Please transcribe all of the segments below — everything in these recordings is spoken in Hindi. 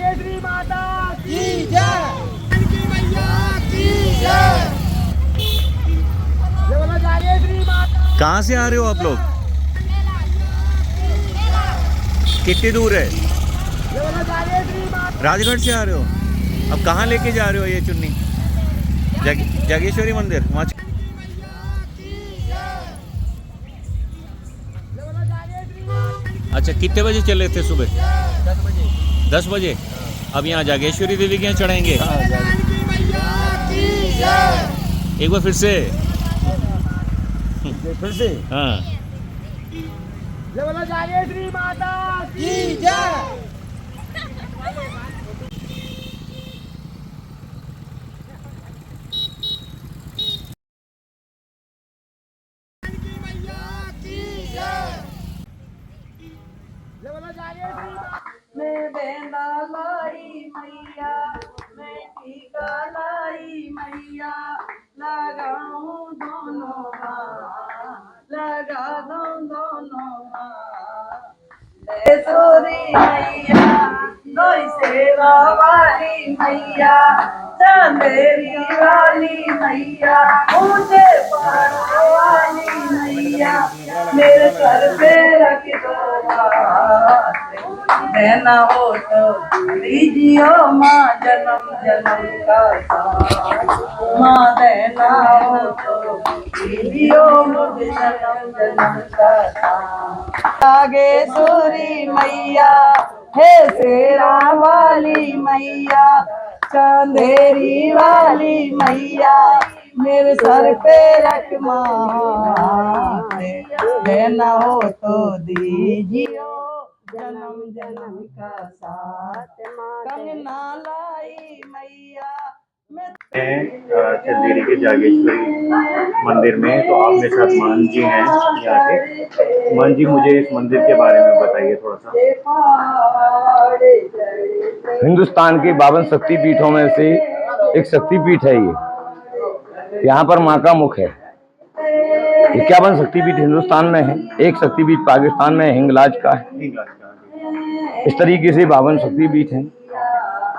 जागेश्वरी माता की जय, की मैया की जय, जय बोलो जागेश्वरी माता। कहाँ से आ रहे हो आप लोग? कितनी दूर है? जय बोलो जागेश्वरी माता। राजगढ़ से आ रहे हो? अब कहाँ लेके जा रहे हो ये चुन्नी? जागेश्वरी मंदिर वहाँ। अच्छा, कितने बजे चले थे सुबह? 10 बजे। 10 बजे। अब यहाँ जागेश्वरी देवी के यहाँ चढ़ाएंगे। एक बार फिर से। हाँ। जय बोलो जागेश्वरी माता की जय। मैं बेंदा लाई मैया, मैं टीका लाई मैया, लगाऊं दोनों हाथ, लगा दूं दोनों हाथ। सोरी मैया, दोई सेवा वाली मैया, चंदेरी वाली मैया, ऊंचे पहाड़ वाली मैया, मेरे सर पे रख दो हाथ। देना हो तो दीजियो माँ जन्म जन्म का साथ, माँ देना हो तो दीजियो मुझे जन्म जन्म का साथ। जागेश्वरी मैया, हे शेरा वाली मैया, चंदेरी वाली मैया, मेरे सर पे रख माँ, देना हो तो दीजियो जन्म जन्म का साथ, कंगना लाई मैया। चंदेरी के जागेश्वरी मंदिर में, तो आप मेरे साथ मान जी हैं यहाँ के। मान जी, मुझे इस मंदिर के बारे में बताइए थोड़ा सा। हिंदुस्तान के 52 शक्तिपीठों में से एक शक्तिपीठ है ये। यहाँ पर माँ का मुख है। 51 शक्तिपीठ हिंदुस्तान में है, एक शक्तिपीठ पाकिस्तान में हिंगलाज का है। इस तरीके से 52 शक्तिपीठ हैं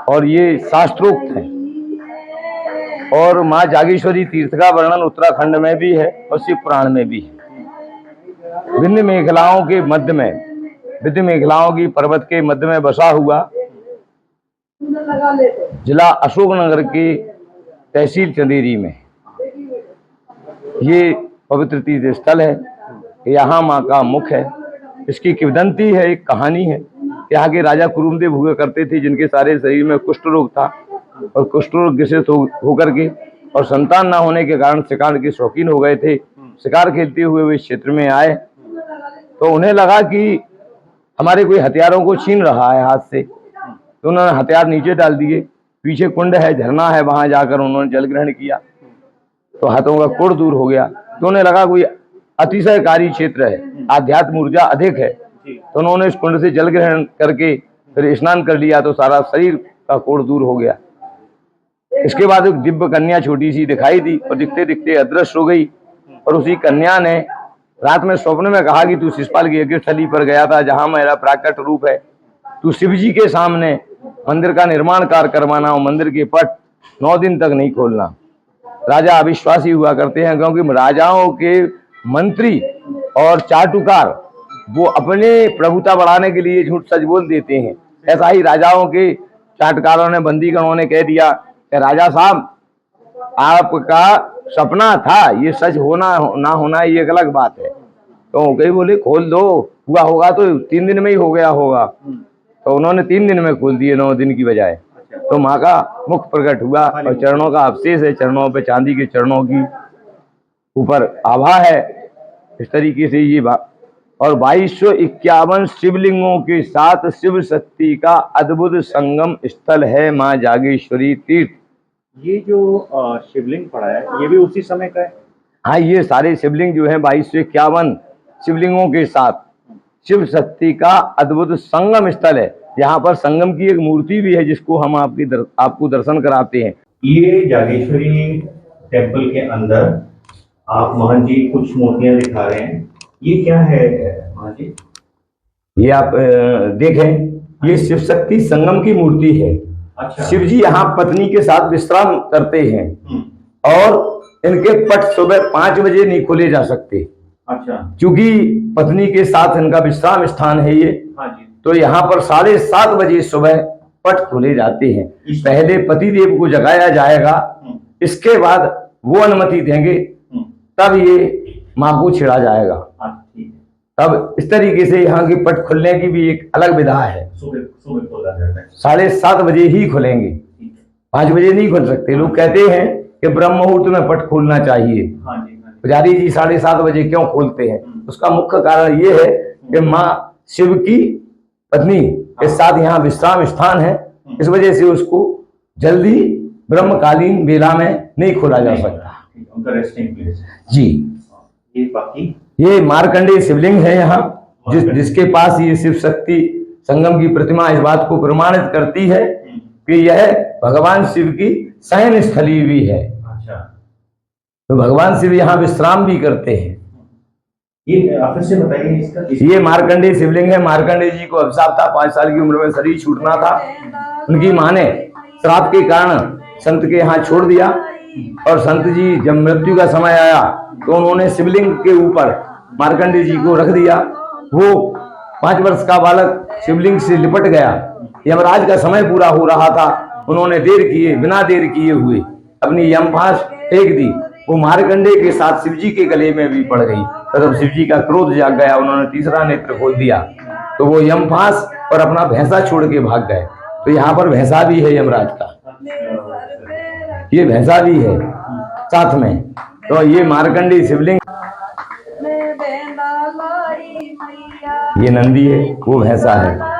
और ये शास्त्रोक्त है। और माँ जागेश्वरी तीर्थ का वर्णन उत्तराखंड में भी है और शिव पुराण में भी है। विंध्य मेखलाओं के मध्य में, विंध्य मेखलाओं की पर्वत के मध्य में बसा हुआ जिला अशोकनगर के तहसील चंदेरी में ये पवित्र तीर्थ स्थल है। यहाँ माँ का मुख है। इसकी किंवदंती है, एक कहानी है। यहाँ के राजा कुरुमदेव हुआ करते थे, जिनके सारे शरीर में कुष्ठ रोग था और कुष्ठ रोग ग्रसित होकर के और संतान ना होने के कारण शिकार के शौकीन हो गए थे। शिकार खेलते हुए वे इस क्षेत्र में आए तो उन्हें लगा कि हमारे कोई हथियारों को छीन रहा है हाथ से, तो उन्होंने हथियार नीचे डाल दिए। पीछे कुंड है, झरना है, वहां जाकर उन्होंने जल ग्रहण किया तो हाथों का कोढ़ दूर हो गया। तो उन्हें लगा कोई अतिशयकारी क्षेत्र है, आध्यात्म ऊर्जा अधिक है, तो उन्होंने इस कुंड से जल ग्रहण करके फिर स्नान कर लिया तो सारा शरीर का कोढ़ दूर हो गया। इसके बाद एक दिव्य कन्या छोटी सी दिखाई दी और दिखते दिखते अदृश्य हो गई। और उसी कन्या ने रात में स्वप्न में कहा कि तू शिषपाल की यज्ञस्थली पर गया था, जहां मेरा प्राकट रूप है, तू शिव जी के सामने मंदिर का निर्माण कार्य करवाना और मंदिर के पट 9 दिन तक नहीं खोलना। राजा अविश्वासी हुआ करते हैं, क्योंकि राजाओं के मंत्री और चाटुकार वो अपने प्रभुता बढ़ाने के लिए झूठ सच बोल देते हैं। ऐसा ही राजाओं के चाटकारों ने, बंदीगणों ने कह दिया कि राजा साहब, आपका सपना था, ये सच होना ना होना ये एक अलग बात है। तो कई बोले खोल दो, हुआ होगा तो 3 दिन में ही हो गया होगा। तो उन्होंने 3 दिन में खोल दिए, 9 दिन की बजाय। तो माँ का मुख प्रकट हुआ और चरणों का अवशेष है, चरणों पे चांदी के चरणों की ऊपर आभा है। इस तरीके से ये और 2251 शिवलिंगों के साथ शिव शक्ति का अद्भुत संगम स्थल है माँ जागेश्वरी तीर्थ। ये जो शिवलिंग पड़ा है, ये भी उसी समय का है? हाँ, ये सारे शिवलिंग जो है 2251 शिवलिंगों के साथ शिव शक्ति का अद्भुत संगम स्थल है। यहाँ पर संगम की एक मूर्ति भी है, जिसको हम आपको दर्शन कराते हैं। ये जागेश्वरी टेम्पल के अंदर आप महंत जी कुछ मूर्तियां दिखा रहे हैं, ये क्या है महंत जी? ये आप देखें, ये शिव शक्ति संगम की मूर्ति है। अच्छा। शिव जी यहाँ पत्नी के साथ विश्राम करते हैं और इनके पट सुबह 5 बजे नहीं खोले जा सकते। अच्छा। क्योंकि पत्नी के साथ इनका विश्राम स्थान है ये। हाँ जी। तो यहाँ पर 7:30 बजे सुबह पट खोले जाते हैं। पहले पति देव को जगाया जाएगा, इसके बाद वो अनुमति देंगे, तब ये माँ को छेड़ा जाएगा। तब इस तरीके से यहाँ की पट खुलने की भी एक अलग विधा है। सुबह खोला जाता है। 7:30 बजे ही खुलेंगे, 5 बजे नहीं खुल सकते। लोग कहते हैं कि ब्रह्म मुहूर्त में पट खोलना चाहिए। पुजारी जी 7:30 बजे क्यों खोलते हैं? उसका मुख्य कारण ये है कि माँ शिव की पत्नी के साथ यहाँ विश्राम स्थान है, इस वजह से उसको जल्दी ब्रह्मकालीन बेला में नहीं खोला जा सकता। उनका रेस्टिंग प्लेस जी। ये बाकी ये मार्कंडेय शिवलिंग है यहाँ, जिसके पास ये शिव शक्ति संगम की प्रतिमा इस बात को प्रमाणित करती है कि यह भगवान शिव की शयन स्थली भी है। अच्छा। तो भगवान शिव यहाँ विश्राम भी करते हैं। ये आप से बताइए इसका। ये मार्कंडेय शिवलिंग है। मार्कंडेय जी को अभिशाप था, 5 साल की उम्र में शरीर छूटना था। उनकी माँ ने श्राप के कारण संत के यहाँ छोड़ दिया और संत जी जब मृत्यु का समय आया तो उन्होंने शिवलिंग के ऊपर मार्कंडेय जी को रख दिया। वो 5 वर्ष का बालक शिवलिंग से लिपट गया। यमराज का समय पूरा हो रहा था, उन्होंने बिना देर किए हुए अपनी यमफांस फेंक दी। वो मार्कंडेय के साथ शिवजी के गले में भी पड़ गई। तब शिवजी का क्रोध जाग गया, उन्होंने तीसरा नेत्र खोल दिया तो वो यमफांस और अपना भैंसा छोड़ के भाग गए। तो यहाँ पर भैंसा भी है यमराज का, ये भैंसा भी है साथ में। तो ये मार्कंडेय शिवलिंग, ये नंदी है, वो भैंसा है।